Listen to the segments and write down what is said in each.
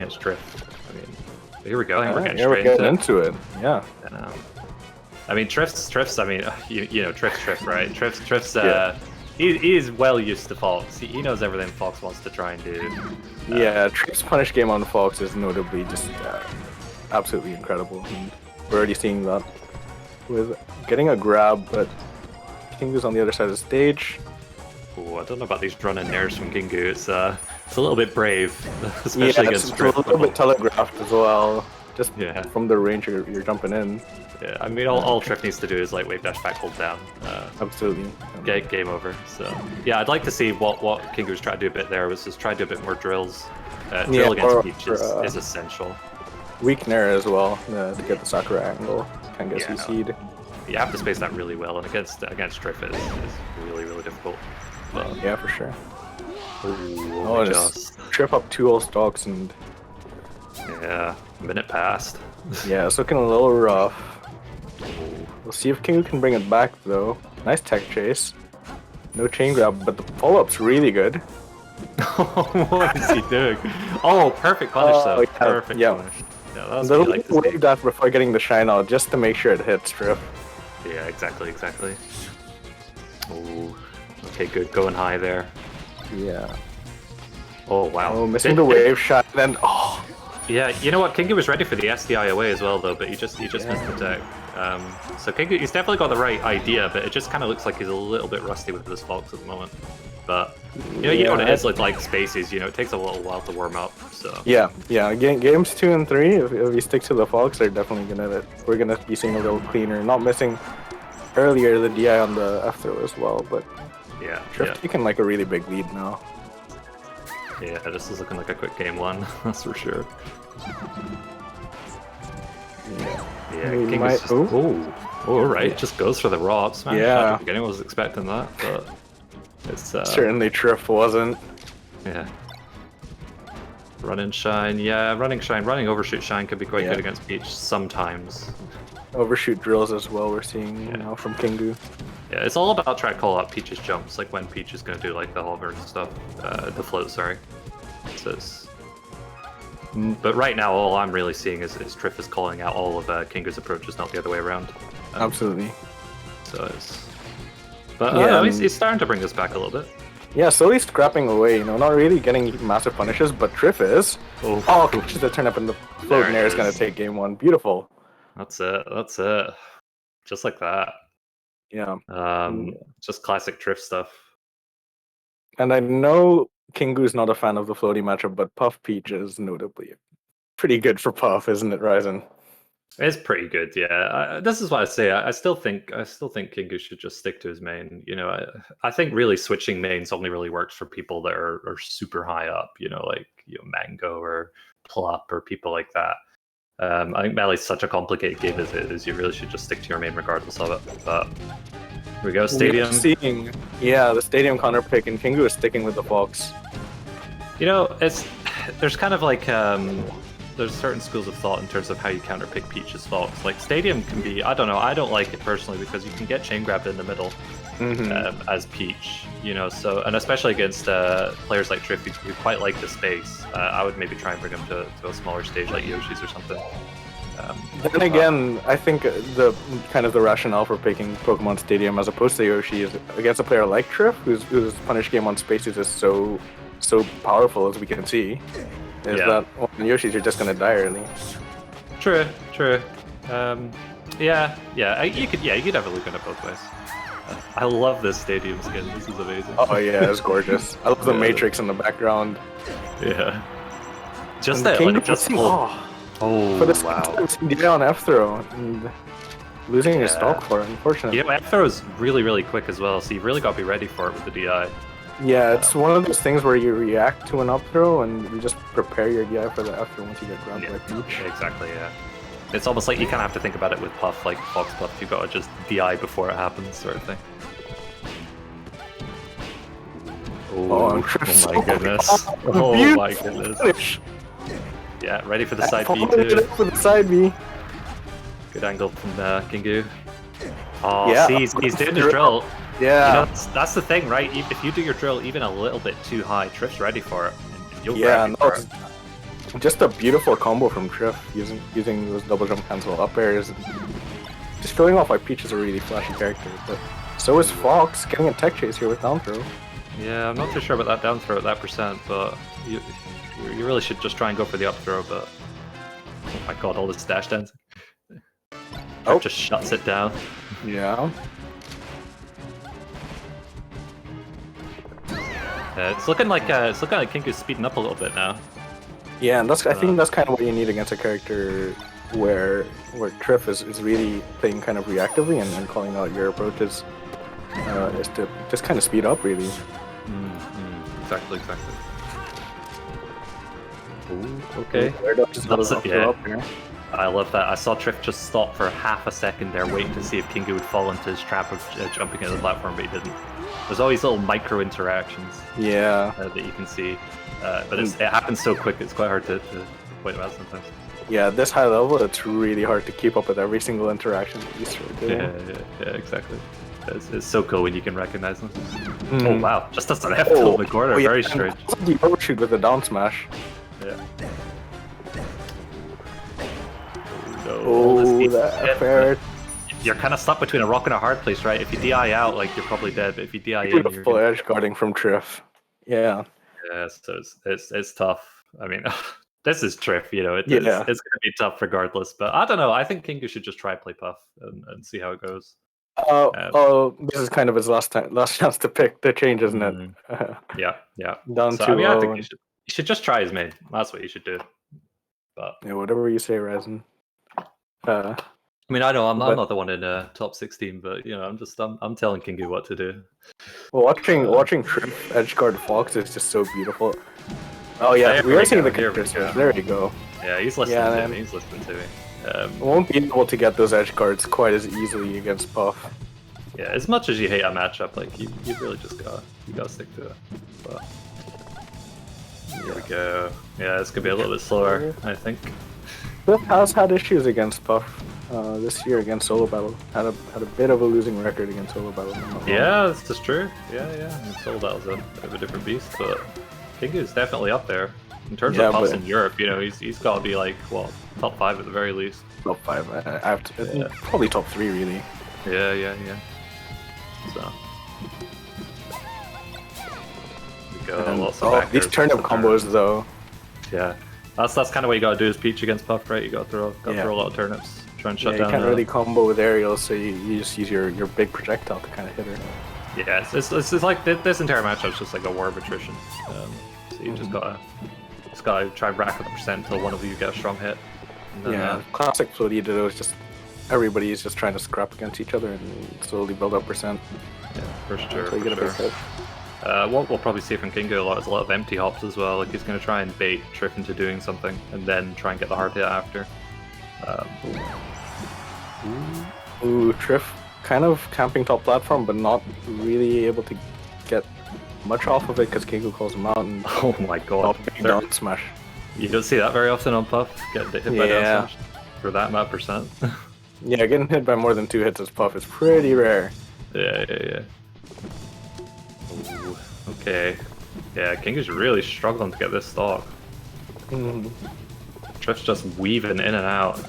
against Trif. I mean, here we go. We're getting yeah, we're straight getting into it. Yeah. And, I mean, Trif's. I mean, you know, Trif, right? Trif's. He is well used to Fox. He knows everything Fox wants to try and do. Yeah, Trif's punish game on Fox is notably just absolutely incredible. And we're already seeing that with getting a grab, but Kingu's on the other side of the stage. Oh, I don't know about these run-in nairs from Kingu. It's a little bit brave, especially against Trif. It's a little bit telegraphed as well. Just Yeah. from the range you're jumping in. Yeah, I mean, all Trif needs to do is like wave dash back, hold down. Absolutely. Game over. So yeah, I'd like to see what Kingu was trying to do a bit there. Was just try to do a bit more drills. Drill against Peach is essential. Weak nair as well to get the Sakura angle. Can't get CC'd. You have to space that really well, and against Trif is really difficult. But, yeah, for sure. Ooh, just trip up 2 old stocks and yeah, a minute passed. Yeah, it's looking a little rough. We'll see if Kingu can bring it back though. Nice tech chase. No chain grab, but the follow-up's really good. What is he doing? Oh, perfect punish though. Yeah, Perfect punish. Yeah, that was a what little I like to see. wave that before getting the shine out, just to make sure it hits Trif. Yeah, exactly. Oh, okay, good. Going high there. Yeah. Oh wow. Oh, missing the wave shot, then Yeah, you know what? Kingu was ready for the SDI away as well, though, but he just missed the deck. So Kingu, he's definitely got the right idea, but it just kind of looks like he's a little bit rusty with this Fox at the moment. But you know what it is with like spaces. You know, it takes a little while to warm up. So yeah. Games 2 and 3, if we stick to the Fox, they're definitely we're gonna be seeing a little cleaner. Not missing earlier the DI on the F throw as well, but yeah, Trif taking like a really big lead now. Yeah, this is looking like a quick game 1, that's for sure. Yeah, Kingu's just... Oh, right, just goes for the raw up smash. Yeah. I don't think anyone was expecting that, but it's... Certainly Trif wasn't. Yeah. Running shine, running overshoot shine could be quite good against Peach sometimes. Overshoot drills as well, we're seeing now from Kingu. Yeah, it's all about trying to call out Peach's jumps, like when Peach is going to do like the hover and stuff, the float, sorry. So it's... But right now, all I'm really seeing is Trif is calling out all of Kingu's approaches, not the other way around. Absolutely. So it's... But he's starting to bring us back a little bit. Yeah, slowly scrapping away, not really getting massive punishes, but Trif is. Oh, catches the turn up and the float nair is going to take game 1. Beautiful. That's it. Just like that. Yeah. Just classic Trif stuff. And I know Kingu's not a fan of the floaty matchup, but Puff Peach is notably pretty good for Puff, isn't it, Ryzen? It's pretty good, yeah. This is what I say. I still think Kingu should just stick to his main. I think really switching mains only really works for people that are super high up. Like Mango or Plop or people like that. I think Melee's such a complicated game as it is. You really should just stick to your main regardless of it. But here we go, Stadium. We're seeing, the Stadium counter pick, and Kingu is sticking with the Fox. There's kind of like there's certain schools of thought in terms of how you counter pick Peach's Fox. Like Stadium can be, I don't know, I don't like it personally because you can get chain grabbed in the middle as Peach, so, and especially against players like Trif who quite like the space. I would maybe try and bring him to a smaller stage like Yoshi's or something. Then again, I think the rationale for picking Pokemon Stadium as opposed to Yoshi is against a player like Trif, whose punish game on spaces is so powerful, as we can see. That on Yoshi's you're just gonna die early. True. You could have a look at it both ways. I love this Stadium skin. This is amazing. Oh yeah, it's gorgeous. I love the Matrix in the background. Yeah. Just and that, like, just for the on F throw and losing your stock for it, unfortunately. Yeah, F throw is really quick as well, so you've really got to be ready for it with the DI. Yeah, it's one of those things where you react to an up throw and you just prepare your DI for the F throw once you get grabbed by Peach. Exactly, yeah. It's almost like you kind of have to think about it with Puff, like Fox Puff. You've got to just DI before it happens, sort of thing. Oh my goodness. Oh my goodness. Yeah, ready for the side B too. For the side B. Good angle from Kingu. Oh, yeah, see, he's doing his drill. Yeah. That's the thing, right? If you do your drill even a little bit too high, Trif's ready for it. And you'll grab for it. Just a beautiful combo from Trif, using those double jump cancel up airs. Just showing off why Peach is a really flashy character, but so is Fox, getting a tech chase here with down throw. Yeah, I'm not too sure about that down throw at that percent, but you really should just try and go for the up throw, but oh my god, all this dash dancing. Oh, just shuts it down. Yeah. It's looking like Kingu's speeding up a little bit now. Yeah, and I think that's kind of what you need against a character where Trif is really playing kind of reactively and calling out your approaches is to just kind of speed up, really. Exactly. Ooh, okay. Yeah. I love that. I saw Trif just stop for half a second there, waiting to see if Kingu would fall into his trap of jumping into the platform, but he didn't. There's always little micro interactions. Yeah. That you can see, but it happens so quick. It's quite hard to point out sometimes. Yeah, at this high level, it's really hard to keep up with every single interaction that you start doing. Yeah, exactly. It's so cool when you can recognize them. Oh wow, just does an F tilt in the corner, very strange. The overshoot with the down smash. Yeah. That fair. You're kind of stuck between a rock and a hard place, right? If you DI out, like you're probably dead. But if you DI in, you're full edge guarding from Trif. Yeah. Yeah, so it's tough. I mean, this is Trif, you know. It's going to be tough regardless. But I don't know. I think Kingu should just try play Puff and see how it goes. This is kind of his last chance to pick the change, isn't it? Yeah. Down so, to. I mean, I think you should just try his main. That's what you should do. But yeah, whatever you say, Resin. I mean, I know I'm not the one in top 16, but you know, I'm telling Kingu what to do. Well, watching Trif edgeguard Fox is just so beautiful. Oh yeah, we are seeing the characters. There you go. Yeah, he's listening to me. He's listening to me. Won't be able to get those edge guards quite as easily against Puff. Yeah, as much as you hate a matchup, like you really just gotta stick to it. But here we go. Yeah, it's gonna be a little bit slower, I think. Trif has had issues against Puff this year against Solo Battle. Had a bit of a losing record against Solo Battle. Yeah, this is true. Yeah. I mean, Solo Battle's a bit of a different beast, but Kingu's definitely up there in terms of puffs in Europe. You know, he's got to be like top 5 at the very least. Top 5. I have to, probably top 3 really. Yeah. So. We go. Lots of these turnip combos though. Yeah. That's kind of what you gotta do as Peach against Puff, right? You gotta throw a lot of turnips, try and shut down. You can't really combo with aerials, so you just use your big projectile to kind of hit her. Yeah, it's like this entire matchup's just like a war of attrition. So you just gotta try and rack up the percent until one of you get a strong hit. And then, classic Florida is just everybody is just trying to scrap against each other and slowly build up percent. Yeah, for sure. What we'll probably see from Kingu a lot is a lot of empty hops as well. Like he's going to try and bait Trif into doing something, and then try and get the hard hit after. Trif kind of camping top platform, but not really able to get much off of it because Kingu calls him out. And oh my god! Down smash. You don't see that very often on Puff. Getting hit by down smash for that amount of percent. Yeah, getting hit by more than 2 hits as Puff is pretty rare. Yeah. Ooh, okay. Yeah, Kingu's really struggling to get this stock. Trif's just weaving in and out.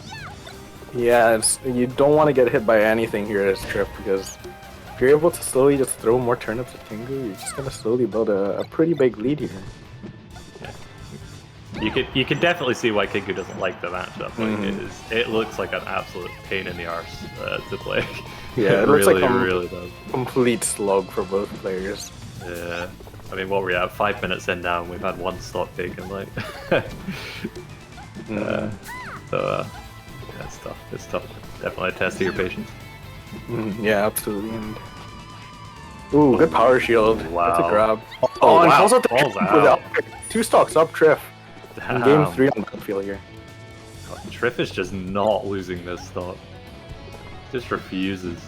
Yeah, you don't want to get hit by anything here as Trif, because if you're able to slowly just throw more turnips at Kingu, you're just going to slowly build a pretty big lead here. Yeah. You could definitely see why Kingu doesn't like the matchup. Like it looks like an absolute pain in the arse to play. Yeah, it looks really, like really does. Complete slog for both players. Yeah, I mean, what were we at? 5 minutes in now, and we've had one stock taken. Like, yeah, it's tough. Definitely a test of your patience. Yeah, absolutely. And good power shield. Wow, that's a grab. And calls out the 2 stocks up Trif. Damn. In game 3 on Battlefield here. God, Trif is just not losing this stock. Just refuses.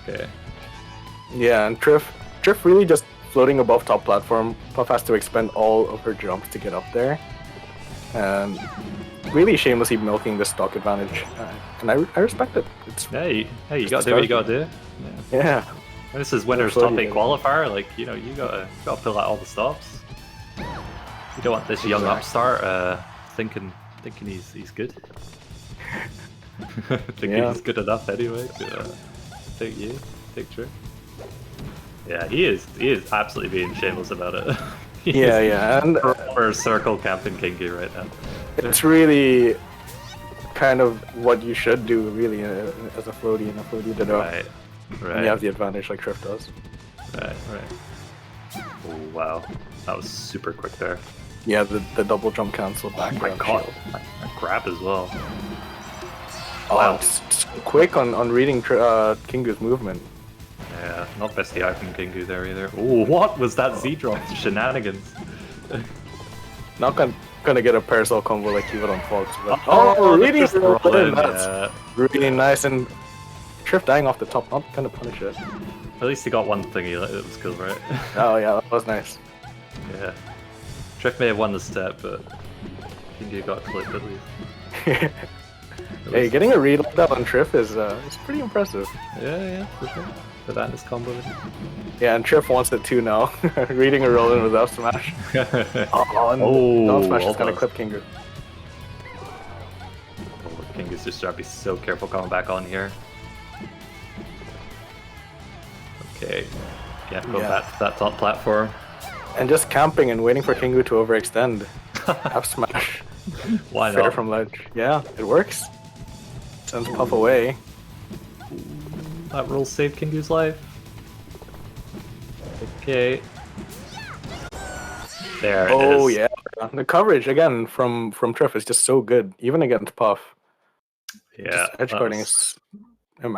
Okay. Yeah, and Trif really just floating above top platform. Puff has to expend all of her jumps to get up there. And really shamelessly milking the stock advantage. And I respect it. Hey, you gotta do what you gotta do. Yeah. This is winner's top 8 qualifier. Like, you know, you gotta pull out all the stops. You don't want this young Exactly. upstart thinking he's good. Thinking he's good enough anyway to take Trif. Yeah, he is absolutely being shameless about it. Yeah, and proper circle camping Kingu right now. it's really kind of what you should do, really, as a floaty in a floaty to know. Right. And you have the advantage like Trif does. Right. Oh, wow, that was super quick there. Yeah, the double jump cancel back. Oh my god, that grab as well. Wow, it's quick on reading Kingu's movement. Yeah, not best DI from Kingu there either. Oh, what was that Z drop? Shenanigans. Not gonna get a parasol combo like he would on Fox, but really? That's really nice, and Trif dying off the top, not gonna punish it. At least he got one thingy, it was cool, right? Oh yeah, that was nice. Yeah. Trif may have won the step, but Kingu got clipped at least. Hey, getting a read like that on Trif is pretty impressive. Yeah, for sure. The Vandus combo. Yeah, and Trif wants it too now. Reading a roll in with up smash. And down smash is gonna clip Kingu. Oh, Kingu's just trying to be so careful coming back on here. Okay. Yeah, go back to that top platform. And just camping and waiting for Kingu to overextend. Up smash. Why Fair not? from ledge. Yeah, it works. Sends Puff away. That roll saved Kingu's life. Okay. There it is. Oh yeah, the coverage again from Trif is just so good, even against Puff. Yeah, just edge guarding is immaculate.